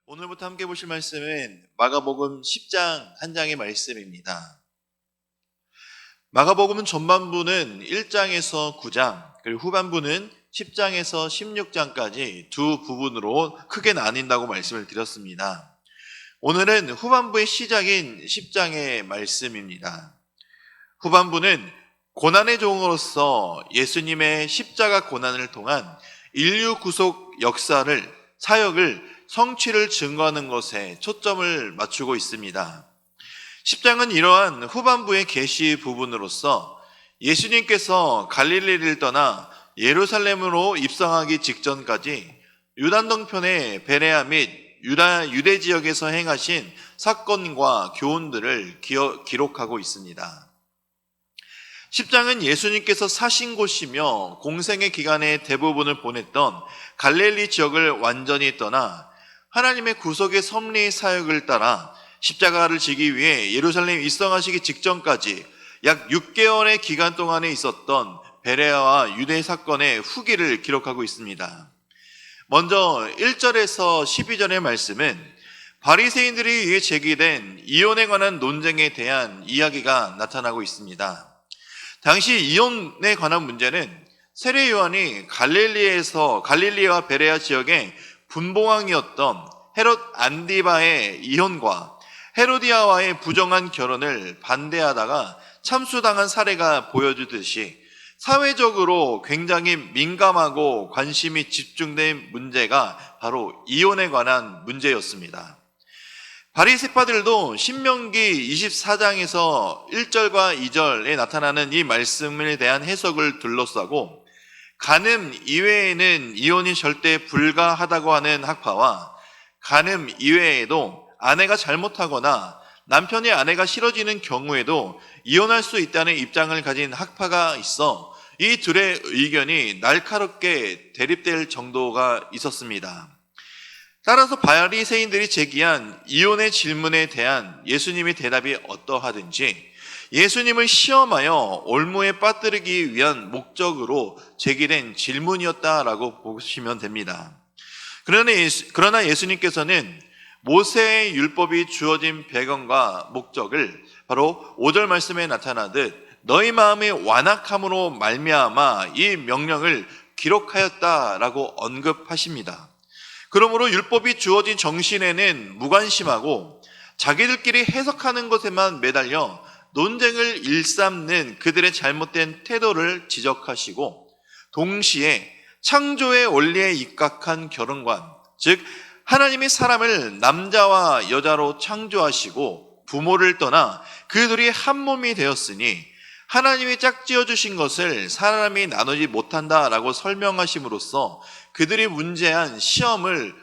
오늘부터 함께 보실 말씀은 마가복음 10장 한 장의 말씀입니다. 마가복음은 전반부는 1장에서 9장, 그리고 후반부는 10장에서 16장까지 두 부분으로 크게 나뉜다고 말씀을 드렸습니다. 오늘은 후반부의 시작인 10장의 말씀입니다. 후반부는 고난의 종으로서 예수님의 십자가 고난을 통한 인류 구속 사역을 성취를 증거하는 것에 초점을 맞추고 있습니다. 10장은 이러한 후반부의 계시 부분으로서 예수님께서 갈릴리를 떠나 예루살렘으로 입성하기 직전까지 요단동편의 베레아 및 유대 지역에서 행하신 사건과 교훈들을 기록하고 있습니다. 10장은 예수님께서 사신 곳이며 공생의 기간의 대부분을 보냈던 갈릴리 지역을 완전히 떠나 하나님의 구속의 섭리 사역을 따라 십자가를 지기 위해 예루살렘에 입성하시기 직전까지 약 6개월의 기간 동안에 있었던 베레아와 유대 사건의 후기를 기록하고 있습니다. 먼저 1절에서 12절의 말씀은 바리새인들에 의해 제기된 이혼에 관한 논쟁에 대한 이야기가 나타나고 있습니다. 당시 이혼에 관한 문제는 세례 요한이 갈릴리와 베레아 지역의 분봉왕이었던 헤롯 안디바의 이혼과 헤로디아와의 부정한 결혼을 반대하다가 참수당한 사례가 보여주듯이 사회적으로 굉장히 민감하고 관심이 집중된 문제가 바로 이혼에 관한 문제였습니다. 바리새파들도 신명기 24장에서 1절과 2절에 나타나는 이 말씀에 대한 해석을 둘러싸고 간음 이외에는 이혼이 절대 불가하다고 하는 학파와 간음 이외에도 아내가 잘못하거나 남편이 아내가 싫어지는 경우에도 이혼할 수 있다는 입장을 가진 학파가 있어 이 둘의 의견이 날카롭게 대립될 정도가 있었습니다. 따라서 바리새인들이 제기한 이혼의 질문에 대한 예수님의 대답이 어떠하든지 예수님을 시험하여 올무에 빠뜨리기 위한 목적으로 제기된 질문이었다라고 보시면 됩니다. 그러나 예수님께서는 모세의 율법이 주어진 배경과 목적을 바로 5절 말씀에 나타나듯 너희 마음의 완악함으로 말미암아 이 명령을 기록하였다라고 언급하십니다. 그러므로 율법이 주어진 정신에는 무관심하고 자기들끼리 해석하는 것에만 매달려 논쟁을 일삼는 그들의 잘못된 태도를 지적하시고 동시에 창조의 원리에 입각한 결혼관, 즉 하나님이 사람을 남자와 여자로 창조하시고 부모를 떠나 그 둘이 한 몸이 되었으니 하나님이 짝지어 주신 것을 사람이 나누지 못한다라고 설명하심으로써 그들이 문제한 시험을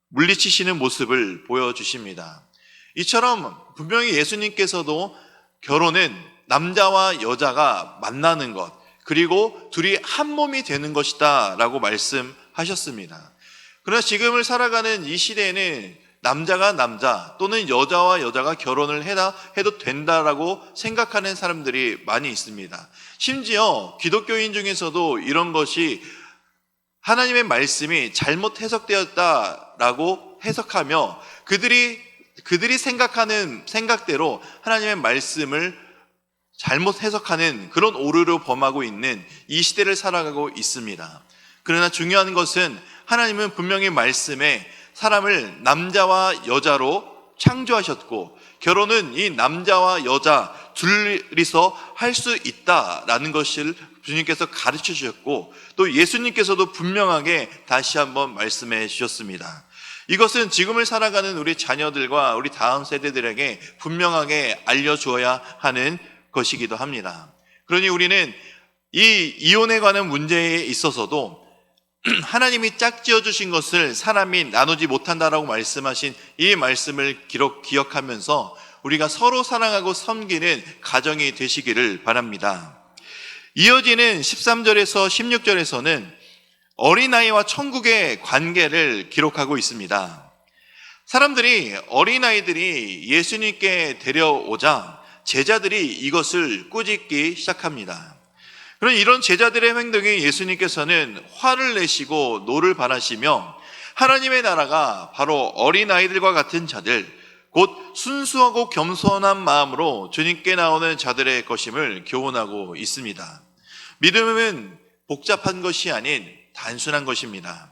물리치시는 모습을 보여주십니다. 이처럼 분명히 예수님께서도 결혼은 남자와 여자가 만나는 것, 그리고 둘이 한 몸이 되는 것이다 라고 말씀하셨습니다. 그러나 지금을 살아가는 이 시대에는 남자가 남자 또는 여자와 여자가 결혼을 해도 된다라고 생각하는 사람들이 많이 있습니다. 심지어 기독교인 중에서도 이런 것이 하나님의 말씀이 잘못 해석되었다라고 해석하며 그들이 생각하는 생각대로 하나님의 말씀을 잘못 해석하는 그런 오류를 범하고 있는 이 시대를 살아가고 있습니다. 그러나 중요한 것은 하나님은 분명히 말씀에 사람을 남자와 여자로 창조하셨고 결혼은 이 남자와 여자 둘이서 할 수 있다라는 것을 주님께서 가르쳐 주셨고 또 예수님께서도 분명하게 다시 한번 말씀해 주셨습니다. 이것은 지금을 살아가는 우리 자녀들과 우리 다음 세대들에게 분명하게 알려주어야 하는 것이기도 합니다. 그러니 우리는 이 이혼에 관한 문제에 있어서도 하나님이 짝지어 주신 것을 사람이 나누지 못한다라고 말씀하신 이 말씀을 기억하면서 우리가 서로 사랑하고 섬기는 가정이 되시기를 바랍니다. 이어지는 13절에서 16절에서는 어린아이와 천국의 관계를 기록하고 있습니다. 사람들이 어린아이들이 예수님께 데려오자 제자들이 이것을 꾸짖기 시작합니다. 그런 이런 제자들의 행동에 예수님께서는 화를 내시고 노를 발하시며 하나님의 나라가 바로 어린아이들과 같은 자들, 곧 순수하고 겸손한 마음으로 주님께 나오는 자들의 것임을 교훈하고 있습니다. 믿음은 복잡한 것이 아닌 단순한 것입니다.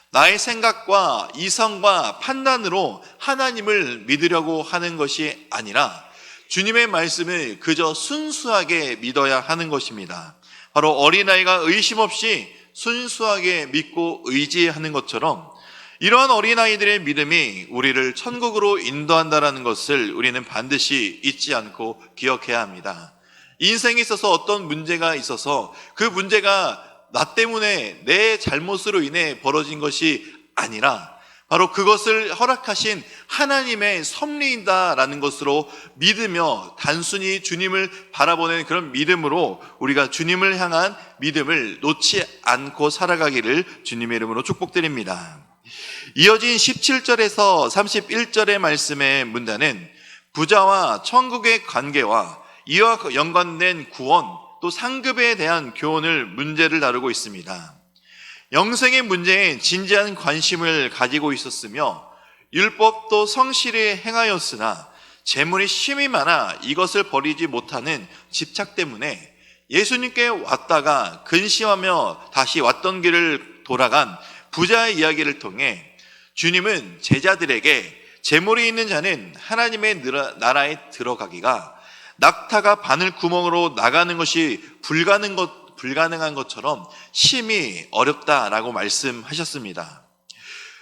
나의 생각과 이성과 판단으로 하나님을 믿으려고 하는 것이 아니라 주님의 말씀을 그저 순수하게 믿어야 하는 것입니다. 바로 어린아이가 의심 없이 순수하게 믿고 의지하는 것처럼 이러한 어린아이들의 믿음이 우리를 천국으로 인도한다는 것을 우리는 반드시 잊지 않고 기억해야 합니다. 인생에 있어서 어떤 문제가 있어서 그 문제가 나 때문에 내 잘못으로 인해 벌어진 것이 아니라 바로 그것을 허락하신 하나님의 섭리이다라는 것으로 믿으며 단순히 주님을 바라보는 그런 믿음으로 우리가 주님을 향한 믿음을 놓지 않고 살아가기를 주님의 이름으로 축복드립니다. 이어진 17절에서 31절의 말씀의 문단은 부자와 천국의 관계와 이와 연관된 구원 또 상급에 대한 교훈을 문제를 다루고 있습니다. 영생의 문제에 진지한 관심을 가지고 있었으며 율법도 성실히 행하였으나 재물이 심이 많아 이것을 버리지 못하는 집착 때문에 예수님께 왔다가 근심하며 다시 왔던 길을 돌아간 부자의 이야기를 통해 주님은 제자들에게 재물이 있는 자는 하나님의 나라에 들어가기가 낙타가 바늘 구멍으로 나가는 것이 불가능한 것처럼 심히 어렵다라고 말씀하셨습니다.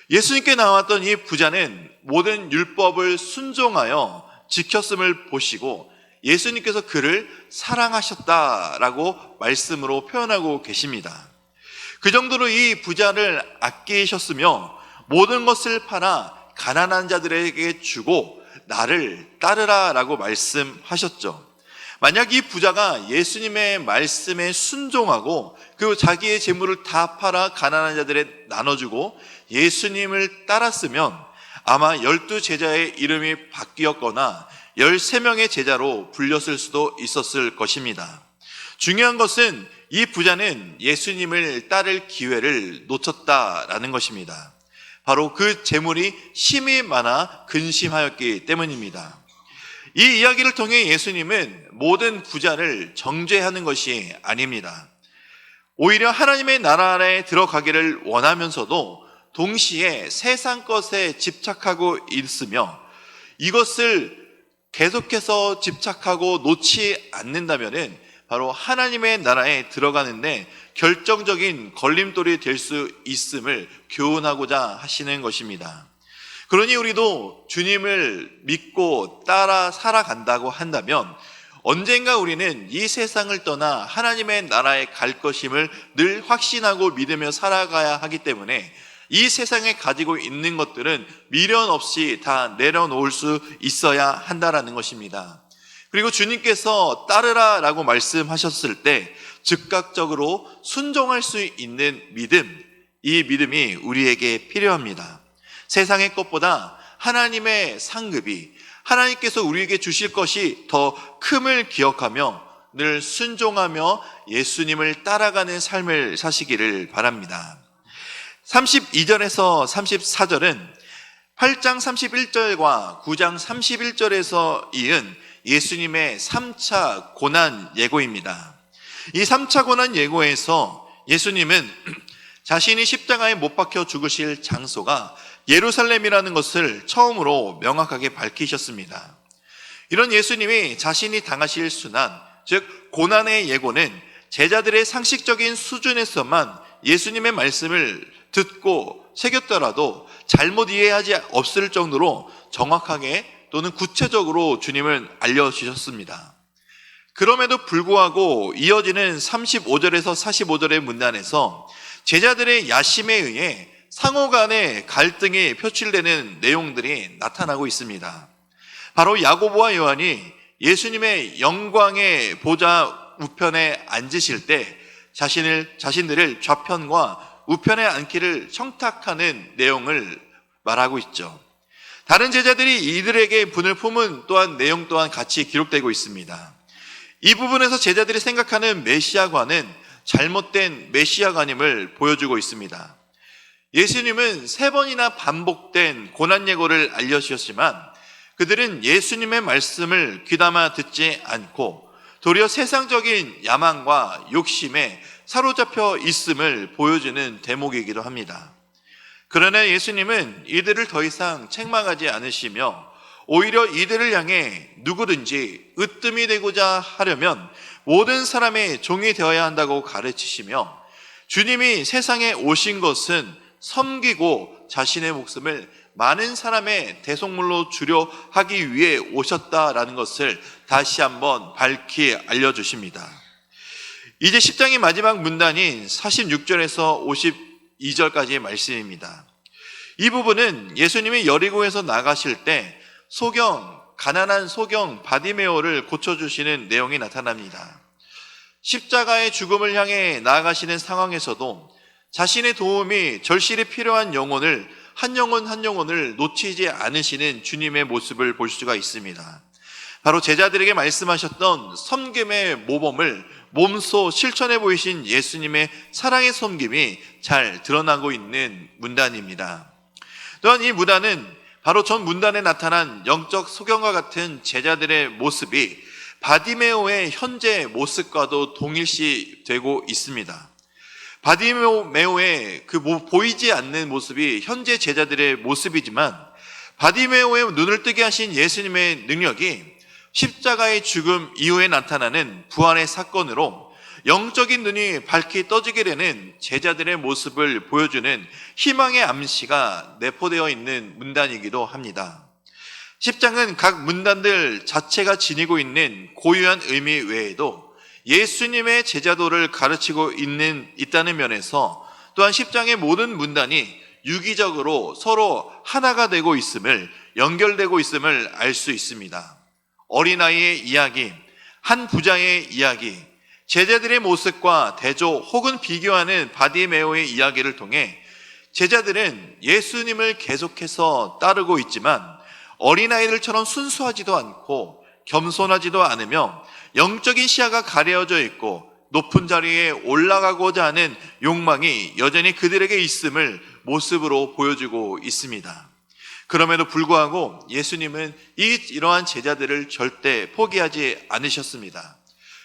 예수님께 나왔던 이 부자는 모든 율법을 순종하여 지켰음을 보시고 예수님께서 그를 사랑하셨다라고 말씀으로 표현하고 계십니다. 그 정도로 이 부자를 아끼셨으며 모든 것을 팔아 가난한 자들에게 주고 나를 따르라 라고 말씀하셨죠. 만약 이 부자가 예수님의 말씀에 순종하고 그 자기의 재물을 다 팔아 가난한 자들에 나눠주고 예수님을 따랐으면 아마 12제자의 이름이 바뀌었거나 13명의 제자로 불렸을 수도 있었을 것입니다. 중요한 것은 이 부자는 예수님을 따를 기회를 놓쳤다라는 것입니다. 바로 그 재물이 심이 많아 근심하였기 때문입니다. 이 이야기를 통해 예수님은 모든 부자를 정죄하는 것이 아닙니다. 오히려 하나님의 나라에 들어가기를 원하면서도 동시에 세상 것에 집착하고 있으며 이것을 계속해서 집착하고 놓지 않는다면은 바로 하나님의 나라에 들어가는데 결정적인 걸림돌이 될 수 있음을 교훈하고자 하시는 것입니다. 그러니 우리도 주님을 믿고 따라 살아간다고 한다면 언젠가 우리는 이 세상을 떠나 하나님의 나라에 갈 것임을 늘 확신하고 믿으며 살아가야 하기 때문에 이 세상에 가지고 있는 것들은 미련 없이 다 내려놓을 수 있어야 한다라는 것입니다. 그리고 주님께서 따르라 라고 말씀하셨을 때 즉각적으로 순종할 수 있는 믿음, 이 믿음이 우리에게 필요합니다. 세상의 것보다 하나님의 상급이 하나님께서 우리에게 주실 것이 더 큼을 기억하며 늘 순종하며 예수님을 따라가는 삶을 사시기를 바랍니다. 32절에서 34절은 8장 31절과 9장 31절에서 이은 예수님의 3차 고난 예고입니다. 이 3차 고난 예고에서 예수님은 자신이 십자가에 못 박혀 죽으실 장소가 예루살렘이라는 것을 처음으로 명확하게 밝히셨습니다. 이런 예수님이 자신이 당하실 순환, 즉 고난의 예고는 제자들의 상식적인 수준에서만 예수님의 말씀을 듣고 새겼더라도 잘못 이해하지 없을 정도로 정확하게 또는 구체적으로 주님을 알려주셨습니다. 그럼에도 불구하고 이어지는 35절에서 45절의 문단에서 제자들의 야심에 의해 상호 간의 갈등이 표출되는 내용들이 나타나고 있습니다. 바로 야고보와 요한이 예수님의 영광의 보좌 우편에 앉으실 때 자신들을 좌편과 우편에 앉기를 청탁하는 내용을 말하고 있죠. 다른 제자들이 이들에게 분을 품은 또한 내용 또한 같이 기록되고 있습니다. 이 부분에서 제자들이 생각하는 메시아관은 잘못된 메시아관임을 보여주고 있습니다. 예수님은 3번이나 반복된 고난 예고를 알려주셨지만 그들은 예수님의 말씀을 귀담아 듣지 않고 도리어 세상적인 야망과 욕심에 사로잡혀 있음을 보여주는 대목이기도 합니다. 그러나 예수님은 이들을 더 이상 책망하지 않으시며 오히려 이들을 향해 누구든지 으뜸이 되고자 하려면 모든 사람의 종이 되어야 한다고 가르치시며 주님이 세상에 오신 것은 섬기고 자신의 목숨을 많은 사람의 대속물로 주려 하기 위해 오셨다라는 것을 다시 한번 밝히 알려주십니다. 이제 10장의 마지막 문단인 46절에서 52절까지의 말씀입니다. 이 부분은 예수님이 여리고에서 나가실 때 가난한 소경 바디메오를 고쳐주시는 내용이 나타납니다. 십자가의 죽음을 향해 나아가시는 상황에서도 자신의 도움이 절실히 필요한 영혼을 한 영혼을 놓치지 않으시는 주님의 모습을 볼 수가 있습니다. 바로 제자들에게 말씀하셨던 섬김의 모범을 몸소 실천해 보이신 예수님의 사랑의 섬김이 잘 드러나고 있는 문단입니다. 또한 이 문단은 바로 전 문단에 나타난 영적 소경과 같은 제자들의 모습이 바디메오의 현재 모습과도 동일시되고 있습니다. 바디메오의 보이지 않는 모습이 현재 제자들의 모습이지만 바디메오의 눈을 뜨게 하신 예수님의 능력이 십자가의 죽음 이후에 나타나는 부활의 사건으로 영적인 눈이 밝게 떠지게 되는 제자들의 모습을 보여주는 희망의 암시가 내포되어 있는 문단이기도 합니다. 10장은 각 문단들 자체가 지니고 있는 고유한 의미 외에도 예수님의 제자도를 가르치고 있다는 면에서 또한 10장의 모든 문단이 유기적으로 서로 하나가 되고 있음을, 연결되고 있음을 알 수 있습니다. 어린아이의 이야기, 한 부자의 이야기, 제자들의 모습과 대조 혹은 비교하는 바디메오의 이야기를 통해 제자들은 예수님을 계속해서 따르고 있지만 어린아이들처럼 순수하지도 않고 겸손하지도 않으며 영적인 시야가 가려져 있고 높은 자리에 올라가고자 하는 욕망이 여전히 그들에게 있음을 모습으로 보여주고 있습니다. 그럼에도 불구하고 예수님은 이러한 제자들을 절대 포기하지 않으셨습니다.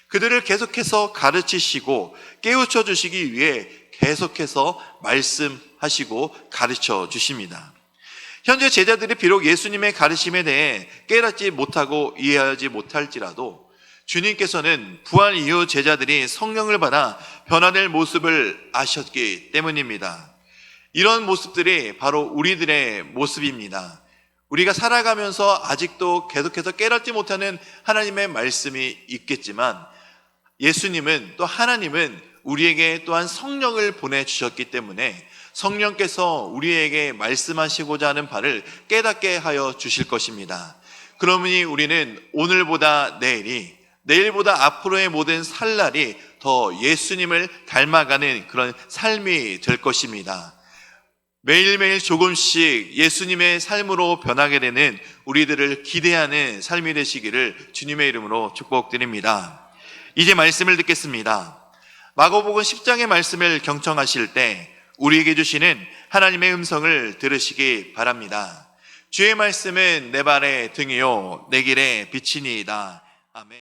그들을 계속해서 가르치시고 깨우쳐 주시기 위해 계속해서 말씀하시고 가르쳐 주십니다. 현재 제자들이 비록 예수님의 가르침에 대해 깨닫지 못하고 이해하지 못할지라도 주님께서는 부활 이후 제자들이 성령을 받아 변화될 모습을 아셨기 때문입니다. 이런 모습들이 바로 우리들의 모습입니다. 우리가 살아가면서 아직도 계속해서 깨닫지 못하는 하나님의 말씀이 있겠지만 예수님은 또 하나님은 우리에게 또한 성령을 보내주셨기 때문에 성령께서 우리에게 말씀하시고자 하는 바를 깨닫게 하여 주실 것입니다. 그러므니 우리는 오늘보다 내일보다 앞으로의 모든 살날이 더 예수님을 닮아가는 그런 삶이 될 것입니다. 매일매일 조금씩 예수님의 삶으로 변하게 되는 우리들을 기대하는 삶이 되시기를 주님의 이름으로 축복드립니다. 이제 말씀을 듣겠습니다. 마가복음 10장의 말씀을 경청하실 때 우리에게 주시는 하나님의 음성을 들으시기 바랍니다. 주의 말씀은 내 발의 등이요 내 길의 빛이니이다. 아멘.